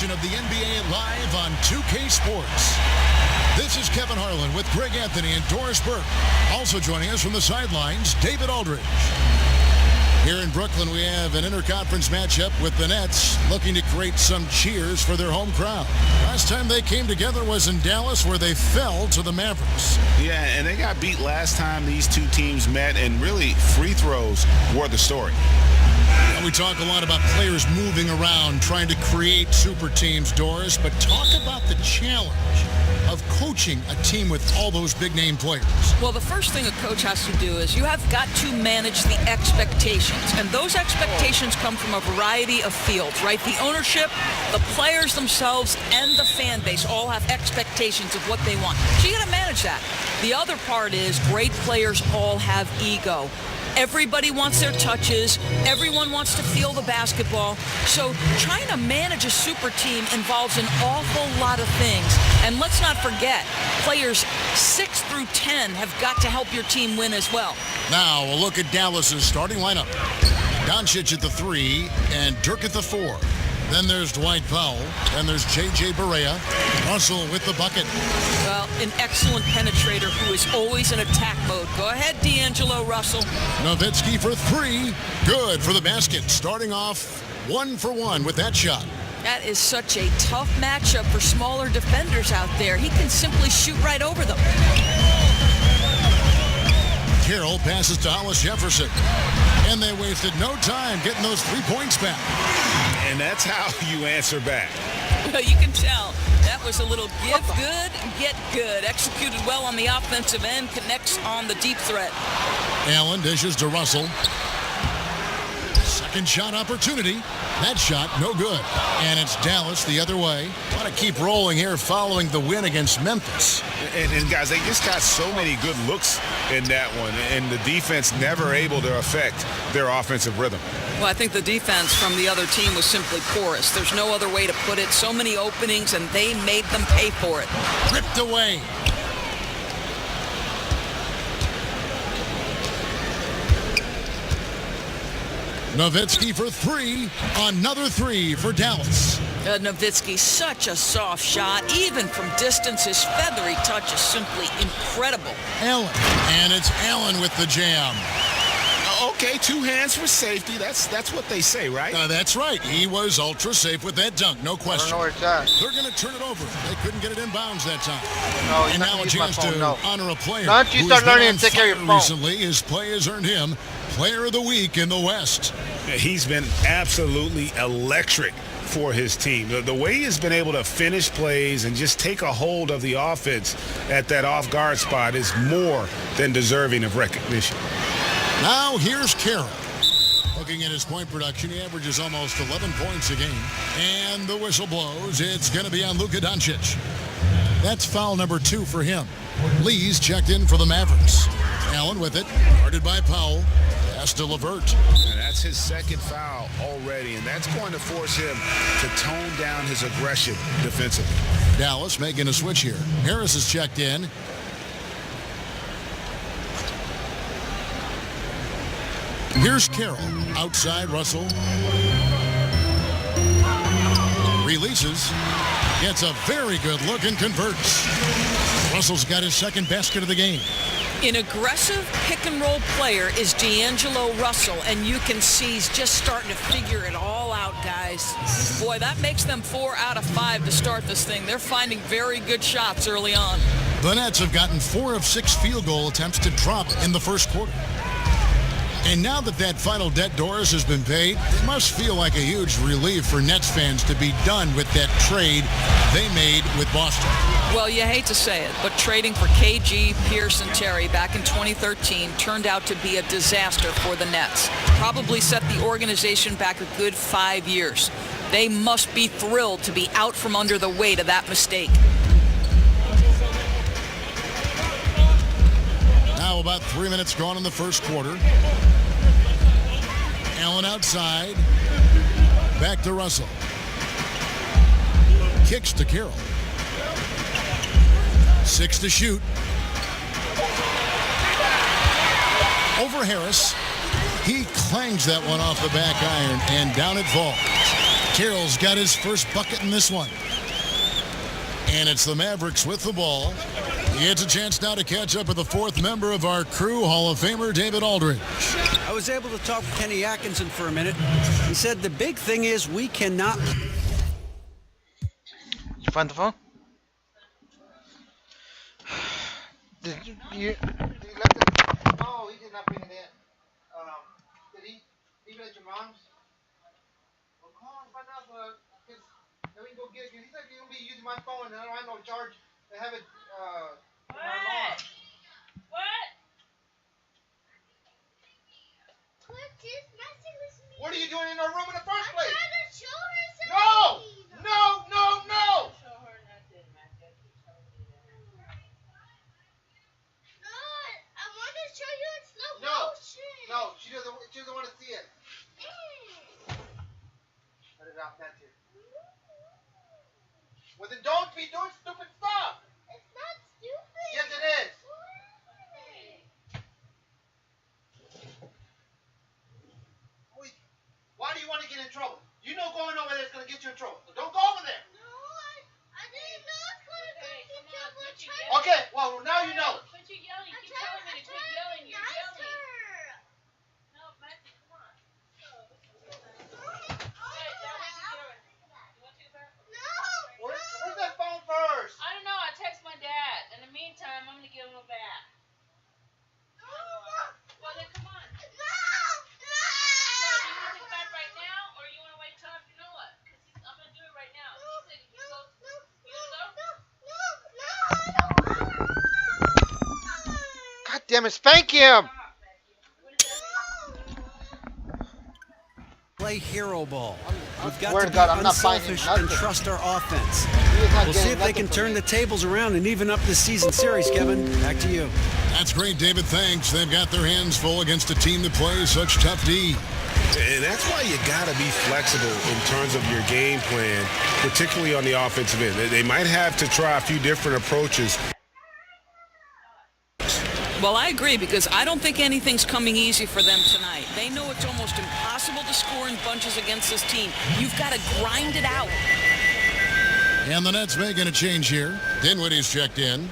edition of the NBA Live on 2K Sports. This is Kevin Harlan with Greg Anthony and Doris Burke. Also joining us from the sidelines, David Aldridge. Here in Brooklyn, we have an interconference matchup with the Nets looking to create some cheers for their home crowd. Last time they came together was in Dallas, where they fell to the Mavericks. Yeah, and they got beat last time these two teams met, and really free throws were the story. And we talk a lot about players moving around, trying to create super teams, Doris, but talk about the challenge of coaching a team with all those big-name players. Well, the first thing a coach has to do is you have got to manage the expectations. And those expectations come from a variety of fields, right? The ownership, the players themselves, and the fan base all have expectations of what they want. So you got to manage that. The other part is great players all have ego. Everybody wants their touches. Everyone wants to feel the basketball. So trying to manage a super team involves an awful lot of things. And let's not forget, players 6 through 10 have got to help your team win as well. Now, a look at Dallas's starting lineup. Doncic at the 3 and Dirk at the 4. Then there's Dwight Powell. Then there's J.J. Barea. Russell with the bucket. Well, an excellent penetrator who is always in attack mode. Go ahead, D'Angelo Russell. Nowitzki for 3. Good for the basket. Starting off 1 for 1 with that shot. That is such a tough matchup for smaller defenders out there. He can simply shoot right over them. Carroll passes to Hollis Jefferson. And they wasted no time getting those 3 points back. And that's how you answer back. You can tell. That was a little give good, get good. Executed well on the offensive end, connects on the deep threat. Allen dishes to Russell. Second shot opportunity. That shot, no good. And it's Dallas the other way. Want to keep rolling here following the win against Memphis. And guys, they just got so many good looks in that one, and the defense never able to affect their offensive rhythm. Well, I think the defense from the other team was simply porous. There's no other way to put it. So many openings, and they made them pay for it. Ripped away. Nowitzki for 3. Another 3 for Dallas. Nowitzki, such a soft shot. Even from distance, his feathery touch is simply incredible. Allen. And it's Allen with the jam. Okay, 2 hands for safety. That's what they say, right? That's right. He was ultra safe with that dunk, no question. I don't know where it's at. They're going to turn it over. They couldn't get it in bounds that time. No, and now a chance to honor a player. Now you start learning to take care of your phone. Recently, his play has earned him Player of the Week in the West. He's been absolutely electric for his team. The way he has been able to finish plays and just take a hold of the offense at that off-guard spot is more than deserving of recognition. Now here's Carroll. Looking at his point production, he averages almost 11 points a game. And the whistle blows. It's going to be on Luka Doncic. That's foul number 2 for him. Lee's checked in for the Mavericks. Allen with it, guarded by Powell. Pass to LeVert. And that's his second foul already, and that's going to force him to tone down his aggression defensively. Dallas making a switch here. Harris is checked in. Here's Carroll. Outside Russell. Releases. Gets a very good look and converts. Russell's got his second basket of the game. An aggressive pick-and-roll player is D'Angelo Russell, and you can see he's just starting to figure it all out, guys. Boy, that makes them 4 out of 5 to start this thing. They're finding very good shots early on. The Nets have gotten 4 of 6 field goal attempts to drop in the first quarter. And now that final debt, Doris, has been paid, it must feel like a huge relief for Nets fans to be done with that trade they made with Boston. Well, you hate to say it, but trading for KG, Pierce, and Terry back in 2013 turned out to be a disaster for the Nets. Probably set the organization back a good 5 years. They must be thrilled to be out from under the weight of that mistake. Now about 3 minutes gone in the first quarter. Allen outside. Back to Russell. Kicks to Carroll. 6 to shoot. Over Harris. He clangs that one off the back iron, and down it falls. Carroll's got his first bucket in this one. And it's the Mavericks with the ball. He gets a chance now to catch up with the fourth member of our crew, Hall of Famer David Aldridge. I was able to talk with Kenny Atkinson for a minute. He said the big thing is we cannot... You find the phone? Did you left it? No, he did not bring it in. Did he leave it at your mom's? Well, call and find out, then we can go get it. He said he's going to be using my phone, and I don't have no charge to have it, in my alarm. What? What are you doing in our room in the first place? I'm trying to show her something. No! No, no, no! Show her nothing, Matthew. Show her that. No, I want to show you in slow motion. No, she doesn't want to see it. Cut it out, Matthew. Well, then don't be doing stupid stuff. It's not stupid. Yes, it is. Why do you want to get in trouble? You know going over there is going to get you in trouble. So don't go over there. No, I didn't know it's going to get you in trouble. Okay, well, now you know. But you're yelling. You keep telling me to quit yelling. You're yelling. No, Matthew, come on. Where's that phone first? I don't know. I text my dad. In the meantime, I'm going to give him a bath. Well, then come on. So, do you want to take a bath right now, or you want to wait till after Noah? Because I'm going to do it right now. He said, you go. God damn it, spank him! Play hero ball. We've got Swear to to be God, I'm not buying him unselfish and nothing. trust our offense. He is not We'll see getting if they nothing can from turn me. the tables around and even up this season series, Kevin. Back to you. That's great, David. Thanks. They've got their hands full against a team that plays such tough D. And that's why you got to be flexible in terms of your game plan, particularly on the offensive end. They might have to try a few different approaches. Well, I agree, because I don't think anything's coming easy for them tonight. They know it's almost impossible to score in bunches against this team. You've got to grind it out. And the Nets making a change here. Dinwiddie's checked in.